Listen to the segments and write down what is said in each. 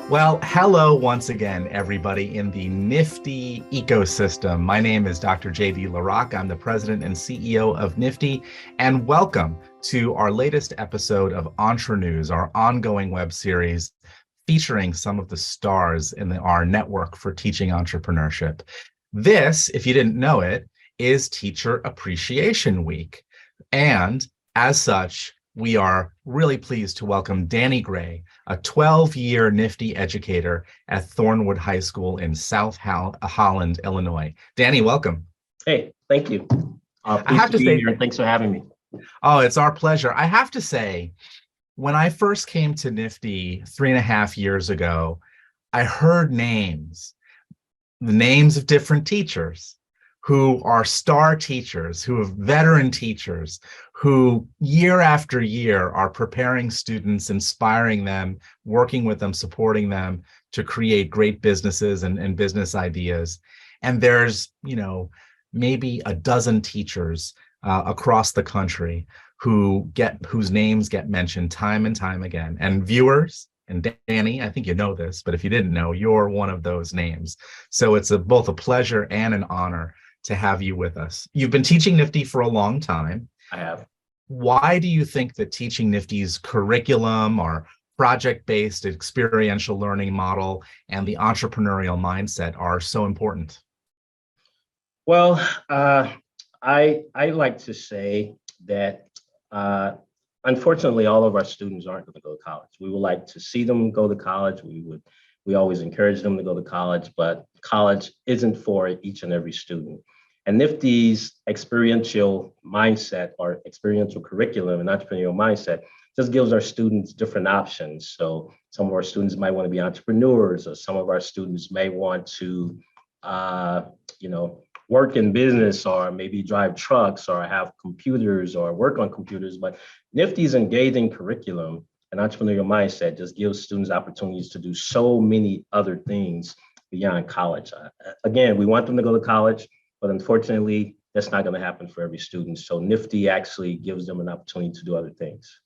Well, hello once again, everybody in the Nifty ecosystem. My name is Dr. JD LaRock. I'm the president and CEO of Nifty, and welcome to our latest episode of Entre News, our ongoing web series featuring some of the stars in our network for teaching entrepreneurship. This, if you didn't know it, is Teacher Appreciation Week. And as such, we are really pleased to welcome Danny Gray, a 12-year Nifty educator at Thornwood High School in South Holland, Illinois. Danny, welcome. Hey, thank you. I have to be say, here. Thanks for having me. Oh, it's our pleasure. I have to say, when I first came to Nifty 3.5 years ago, I heard the names of different teachers who are star teachers, who are veteran teachers, who year after year are preparing students, inspiring them, working with them, supporting them to create great businesses and business ideas. And there's, maybe a dozen teachers across the country whose names get mentioned time and time again. And viewers, and Danny, I think you know this, but if you didn't know, you're one of those names. So it's both a pleasure and an honor to have you with us. You've been teaching Nifty for a long time. I have. Why do you think that teaching Nifty's curriculum or project-based experiential learning model and the entrepreneurial mindset are so important? Well, I like to say that unfortunately, all of our students aren't going to go to college. We would like to see them go to college. We always encourage them to go to college, but college isn't for each and every student. And Nifty's experiential mindset or experiential curriculum and entrepreneurial mindset just gives our students different options. So some of our students might want to be entrepreneurs, or some of our students may want to, work in business, or maybe drive trucks, or have computers, or work on computers. But Nifty's engaging curriculum and entrepreneurial mindset just gives students opportunities to do so many other things beyond college. Again, we want them to go to college, but unfortunately, that's not going to happen for every student. So Nifty actually gives them an opportunity to do other things.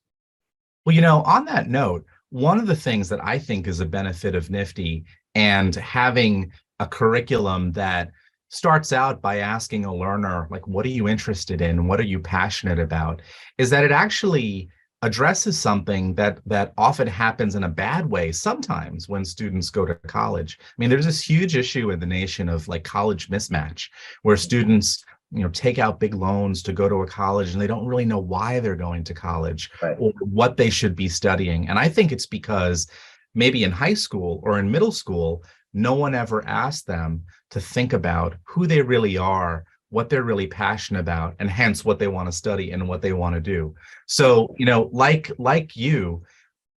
Well, on that note, one of the things that I think is a benefit of Nifty and having a curriculum that starts out by asking a learner, like, what are you interested in? What are you passionate about? Is that it actually addresses something that often happens in a bad way sometimes when students go to college. I mean, there's this huge issue in the nation of like college mismatch, where students take out big loans to go to a college and they don't really know why they're going to college, right, or what they should be studying. And I think it's because maybe in high school or in middle school, no one ever asked them to think about who they really are, what they're really passionate about, and hence what they want to study and what they want to do. So, like you,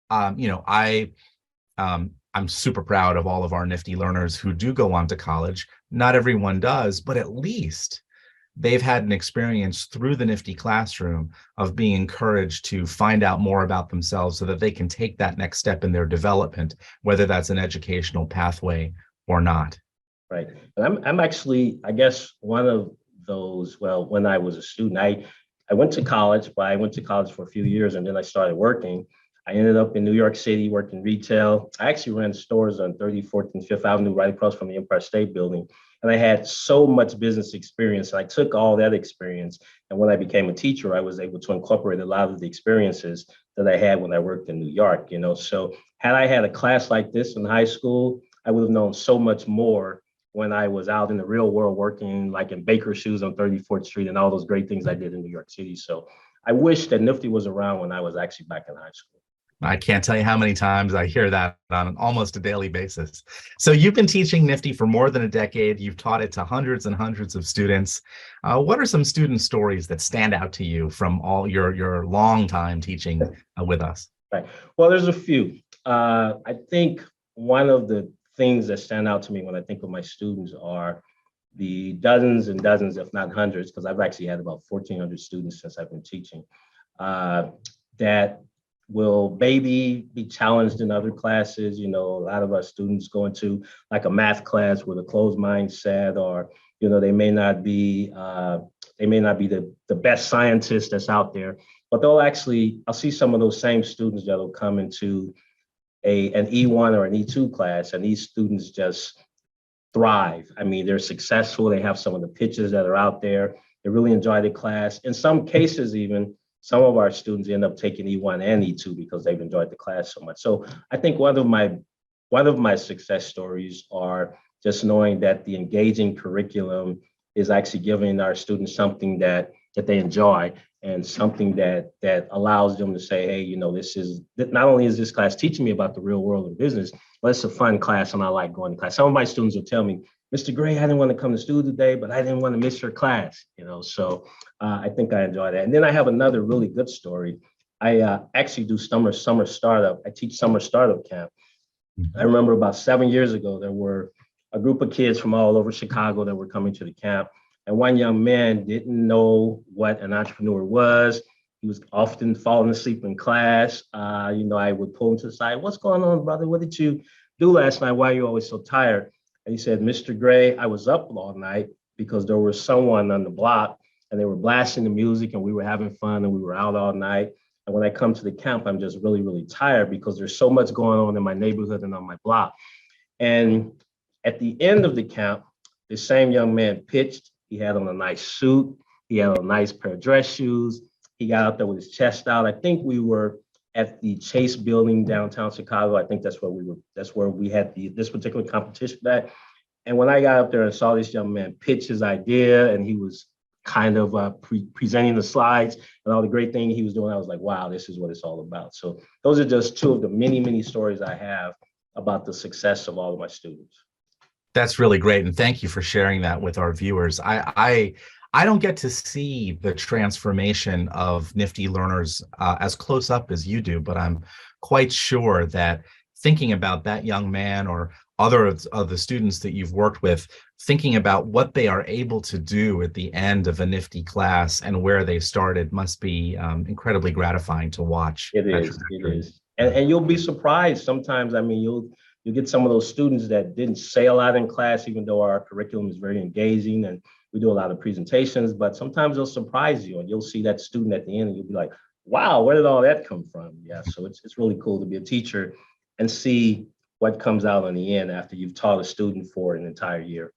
I'm super proud of all of our Nifty learners who do go on to college. Not everyone does, but at least they've had an experience through the Nifty classroom of being encouraged to find out more about themselves so that they can take that next step in their development, whether that's an educational pathway or not. Right. And I'm actually, I guess, one of those. Well, when I was a student, I went to college, but I went to college for a few years and then I started working. I ended up in New York City working retail. I actually ran stores on 34th and 5th Avenue, right across from the Empire State Building. And I had so much business experience. I took all that experience. And when I became a teacher, I was able to incorporate a lot of the experiences that I had when I worked in New York. So had I had a class like this in high school, I would have known so much more when I was out in the real world working like in Baker Shoes on 34th Street and all those great things I did in New York City. So I wish that Nifty was around when I was actually back in high school. I can't tell you how many times I hear that on almost a daily basis. So you've been teaching Nifty for more than a decade. You've taught it to hundreds and hundreds of students. What are some student stories that stand out to you from all your long time teaching with us? Right. Well, there's a few. I think one of the things that stand out to me when I think of my students are the dozens and dozens, if not hundreds, because I've actually had about 1,400 students since I've been teaching, that will maybe be challenged in other classes. A lot of our students go into like a math class with a closed mindset, or they may not be the best scientist that's out there, but I'll see some of those same students that'll come into an E1 or an E2 class, and these students just thrive. I mean, they're successful. They have some of the pitches that are out there. They really enjoy the class. In some cases, even some of our students end up taking E1 and E2 because they've enjoyed the class so much. So I think one of my success stories are just knowing that the engaging curriculum is actually giving our students something that they enjoy and something that allows them to say, hey, you know, this is not only is this class teaching me about the real world of business, but it's a fun class and I like going to class. Some of my students will tell me, Mr. Gray, I didn't want to come to school today, but I didn't want to miss your class, you know. So I think I enjoy that. And then I have another really good story. I actually do summer startup. I teach summer startup camp. I remember about 7 years ago, there were a group of kids from all over Chicago that were coming to the camp. And one young man didn't know what an entrepreneur was. He was often falling asleep in class. You know, I would pull him to the side. What's going on, brother? What did you do last night? Why are you always so tired? And he said, Mr. Gray, I was up all night because there was someone on the block and they were blasting the music and we were having fun and we were out all night. And when I come to the camp, I'm just really, really tired because there's so much going on in my neighborhood and on my block. And at the end of the camp, the same young man pitched. He had on a nice suit. He had on a nice pair of dress shoes. He got out there with his chest out. I think we were at the Chase building downtown Chicago. I think that's where we were. That's where we had this particular competition at. And when I got up there and saw this young man pitch his idea, and he was kind of presenting the slides and all the great things he was doing, I was like, wow, this is what it's all about. So those are just two of the many, many stories I have about the success of all of my students. That's really great, and thank you for sharing that with our viewers. I don't get to see the transformation of NFTE learners as close up as you do, but I'm quite sure that thinking about that young man or other of the students that you've worked with, thinking about what they are able to do at the end of a NFTE class and where they started must be incredibly gratifying to watch. It is. And you'll be surprised sometimes. I mean, you'll get some of those students that didn't say a lot in class, even though our curriculum is very engaging and we do a lot of presentations, but sometimes they'll surprise you and you'll see that student at the end and you'll be like, wow, where did all that come from? Yeah, so it's really cool to be a teacher and see what comes out on the end after you've taught a student for an entire year.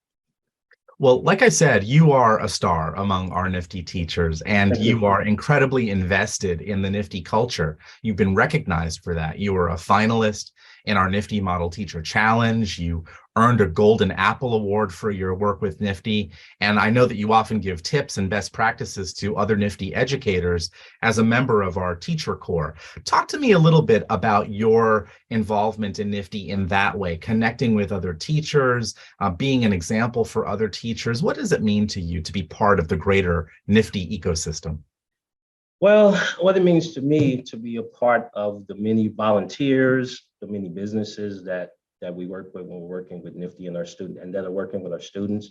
Well, like I said, you are a star among our NFTE teachers, and you are incredibly invested in the NFTE culture. You've been recognized for that. You were a finalist in our NFTE Model Teacher Challenge. You earned a Golden Apple Award for your work with NFTE. And I know that you often give tips and best practices to other NFTE educators as a member of our teacher corps. Talk to me a little bit about your involvement in NFTE in that way, connecting with other teachers, being an example for other teachers. What does it mean to you to be part of the greater NFTE ecosystem? Well, what it means to me to be a part of the many volunteers, the many businesses that we work with when we're working with NFTE and our student and that are working with our students,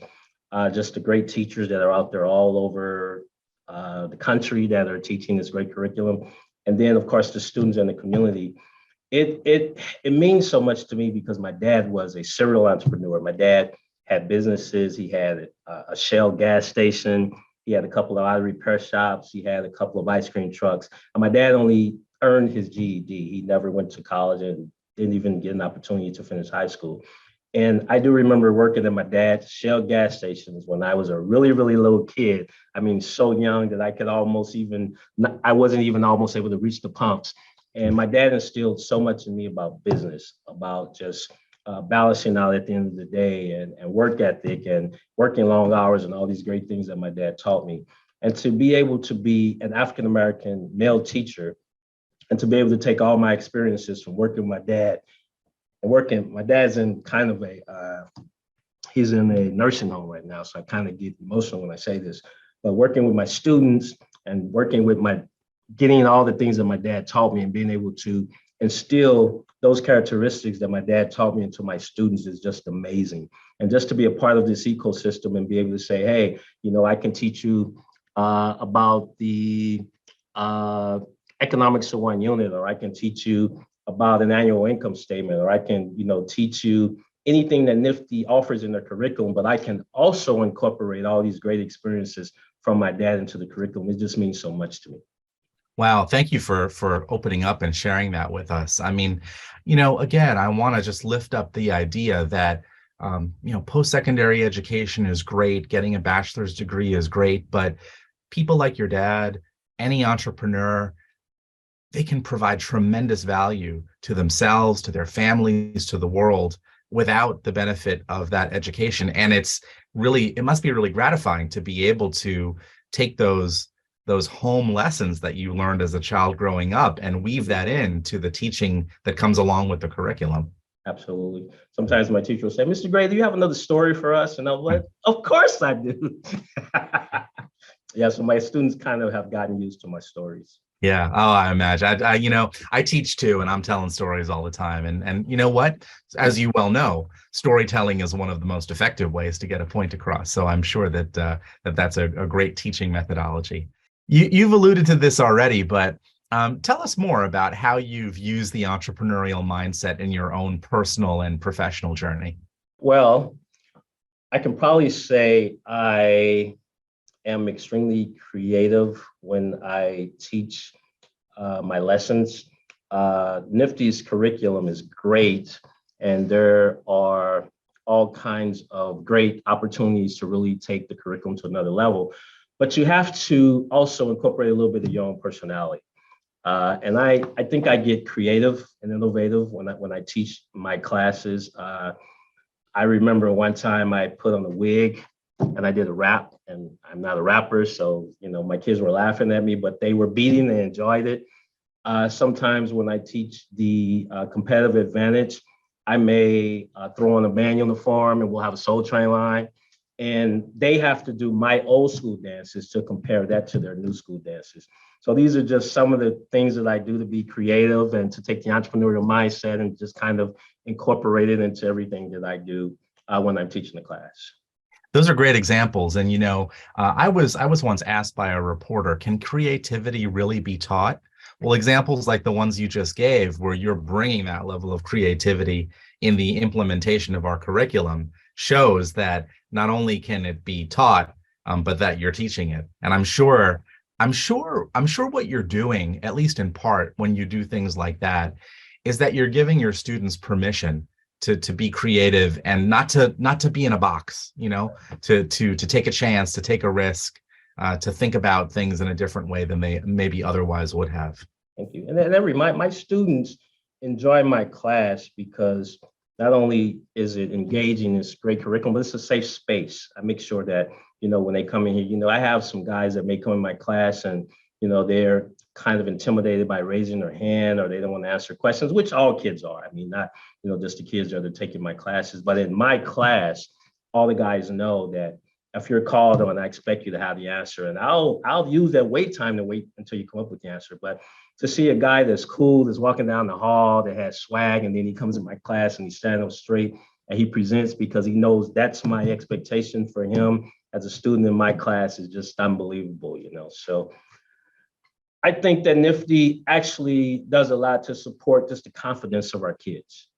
just the great teachers that are out there all over the country that are teaching this great curriculum, and then of course the students and the community. It means so much to me because my dad was a serial entrepreneur. My dad had businesses. He had a Shell gas station. He had a couple of auto repair shops. He had a couple of ice cream trucks. And my dad only earned his GED. He never went to college and didn't even get an opportunity to finish high school. And I do remember working at my dad's Shell gas stations when I was a really, really little kid. I mean, so young that I could I wasn't even almost able to reach the pumps. And my dad instilled so much in me about business, about just balancing out at the end of the day and work ethic and working long hours and all these great things that my dad taught me. And to be able to be an African-American male teacher and to be able to take all my experiences from working with my dad and my dad's in kind of he's in a nursing home right now. So I kind of get emotional when I say this, but working with my students and getting all the things that my dad taught me and being able to instill those characteristics that my dad taught me into my students is just amazing. And just to be a part of this ecosystem and be able to say, hey, you know, I can teach you about the economics of one unit, or I can teach you about an annual income statement, or I can, you know, teach you anything that NFTE offers in their curriculum, but I can also incorporate all these great experiences from my dad into the curriculum. It just means so much to me. Wow, thank you for opening up and sharing that with us. I mean, again, I want to just lift up the idea that post-secondary education is great, getting a bachelor's degree is great, but people like your dad, any entrepreneur, they can provide tremendous value to themselves, to their families, to the world without the benefit of that education. And it must be really gratifying to be able to take those home lessons that you learned as a child growing up and weave that into the teaching that comes along with the curriculum. Absolutely. Sometimes my teacher will say, Mr. Gray, do you have another story for us? And I'm like, of course I do. Yeah, so my students kind of have gotten used to my stories. Yeah. Oh, I imagine. I teach too, and I'm telling stories all the time. And you know what? As you well know, storytelling is one of the most effective ways to get a point across. So I'm sure that's a great teaching methodology. You've alluded to this already, but tell us more about how you've used the entrepreneurial mindset in your own personal and professional journey. Well, I can probably say I am extremely creative when I teach my lessons. NFTE's curriculum is great, and there are all kinds of great opportunities to really take the curriculum to another level. But you have to also incorporate a little bit of your own personality. And I think I get creative and innovative when I teach my classes. I remember one time I put on a wig and I did a rap, and I'm not a rapper, so my kids were laughing at me, but they were beating and enjoyed it. Sometimes when I teach the competitive advantage, I may throw on a band uniform and we'll have a Soul Train line, and they have to do my old school dances to compare that to their new school dances. So these are just some of the things that I do to be creative and to take the entrepreneurial mindset and just kind of incorporate it into everything that I do when I'm teaching the class. Those are great examples. And I was once asked by a reporter, can creativity really be taught? Well, examples like the ones you just gave, where you're bringing that level of creativity in the implementation of our curriculum, shows that not only can it be taught, but that you're teaching it. And I'm sure what you're doing, at least in part, when you do things like that, is that you're giving your students permission to be creative and not to be in a box, to take a chance, to take a risk, to think about things in a different way than they maybe otherwise would have. Thank you. And then my students enjoy my class because not only is it engaging, it's great curriculum, but it's a safe space. I make sure that, when they come in here, I have some guys that may come in my class and, they're kind of intimidated by raising their hand or they don't want to answer questions, which all kids are. I mean, not, just the kids that are taking my classes, but in my class, all the guys know that if you're called on, I expect you to have the answer. And I'll use that wait time to wait until you come up with the answer. But to see a guy that's cool, that's walking down the hall, that has swag, and then he comes in my class and he's standing up straight and he presents because he knows that's my expectation for him as a student in my class is just unbelievable, So I think that NFTE actually does a lot to support just the confidence of our kids.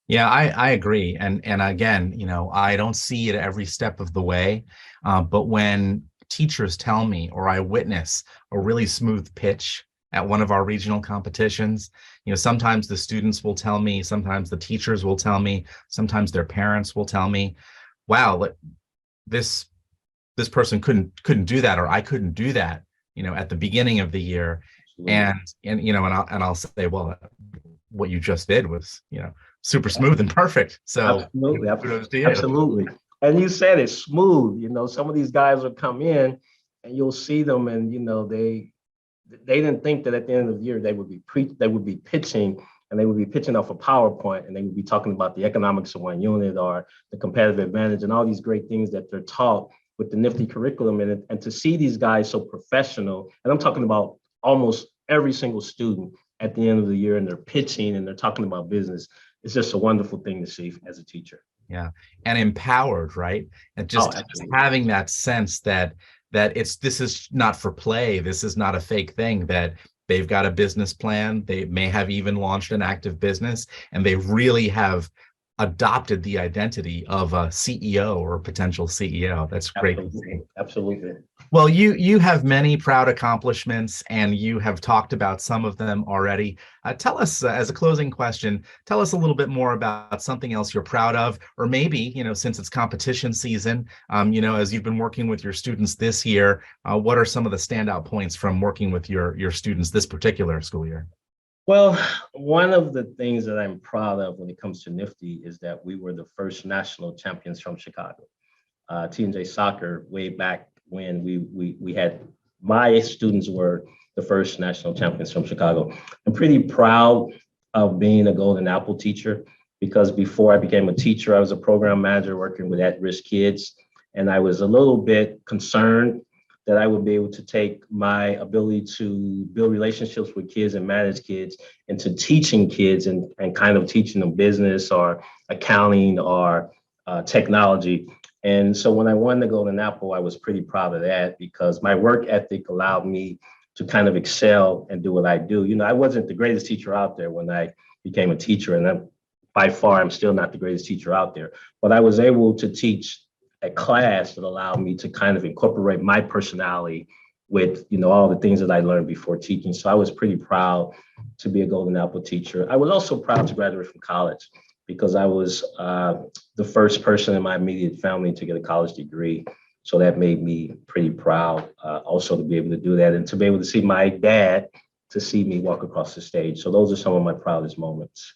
Yeah, I agree. And again, I don't see it every step of the way. But when teachers tell me or I witness a really smooth pitch at one of our regional competitions, sometimes the students will tell me, sometimes the teachers will tell me, sometimes their parents will tell me, wow, this person couldn't do that, or I couldn't do that, at the beginning of the year. And I'll say, well, what you just did was, super smooth and perfect. So Absolutely. And you said it's smooth. Some of these guys will come in and you'll see them and they didn't think that at the end of the year they would be pitching, and they would be pitching off a PowerPoint, and they would be talking about the economics of one unit or the competitive advantage and all these great things that they're taught with the NFTE curriculum. And to see these guys so professional, and I'm talking about almost every single student at the end of the year, and they're pitching and they're talking about business. It's just a wonderful thing to see as a teacher. Yeah. And empowered, right? And just having that sense that this is not for play. This is not a fake thing, that they've got a business plan. They may have even launched an active business, and they really have adopted the identity of a CEO or a potential CEO. That's great. Absolutely. Well, you have many proud accomplishments, and you have talked about some of them already. Tell us, as a closing question, tell us a little bit more about something else you're proud of, or maybe, since it's competition season, as you've been working with your students this year, what are some of the standout points from working with your students this particular school year? Well, one of the things that I'm proud of when it comes to NFTE is that we were the first national champions from Chicago. T&J Soccer, way back when we had, my students were the first national champions from Chicago. I'm pretty proud of being a Golden Apple teacher, because before I became a teacher, I was a program manager working with at-risk kids. And I was a little bit concerned that I would be able to take my ability to build relationships with kids and manage kids into teaching kids and kind of teaching them business or accounting or technology. And so when I won the Golden Apple, I was pretty proud of that, because my work ethic allowed me to kind of excel and do what I do. I wasn't the greatest teacher out there when I became a teacher, and by far, I'm still not the greatest teacher out there, but I was able to teach a class that allowed me to kind of incorporate my personality with, all the things that I learned before teaching. So I was pretty proud to be a Golden Apple teacher. I was also proud to graduate from college, because I was the first person in my immediate family to get a college degree. So that made me pretty proud also to be able to do that, and to be able to see my dad to see me walk across the stage. So those are some of my proudest moments.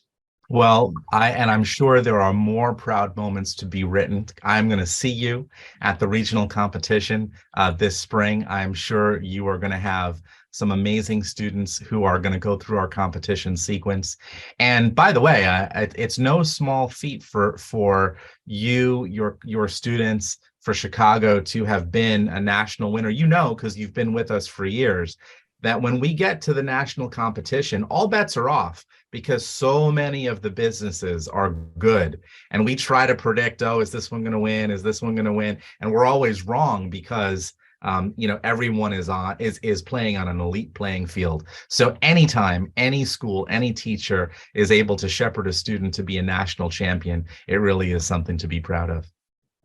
Well, I'm sure there are more proud moments to be written. I'm going to see you at the regional competition this spring. I'm sure you are going to have some amazing students who are going to go through our competition sequence. And by the way, it's no small feat for your students, for Chicago to have been a national winner. Because you've been with us for years, that when we get to the national competition, all bets are off, because so many of the businesses are good. And we try to predict, oh, is this one going to win? Is this one going to win? And we're always wrong, because everyone is playing on an elite playing field. So anytime any school, any teacher is able to shepherd a student to be a national champion, it really is something to be proud of.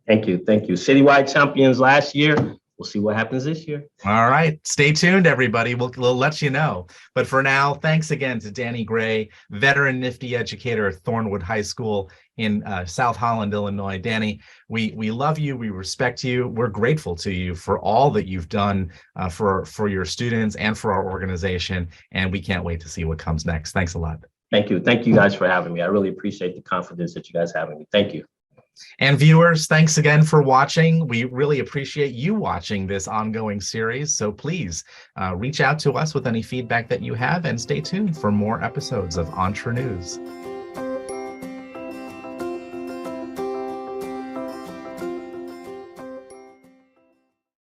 Thank you. Thank you. Citywide champions last year. We'll see what happens this year. All right. Stay tuned, everybody. We'll let you know. But for now, thanks again to Danny Gray, veteran NFTE educator at Thornwood High School in South Holland, Illinois. Danny, we love you. We respect you. We're grateful to you for all that you've done for your students and for our organization. And we can't wait to see what comes next. Thanks a lot. Thank you. Thank you guys for having me. I really appreciate the confidence that you guys have in me. Thank you. And viewers, thanks again for watching. We really appreciate you watching this ongoing series. So please reach out to us with any feedback that you have, and stay tuned for more episodes of Entre News.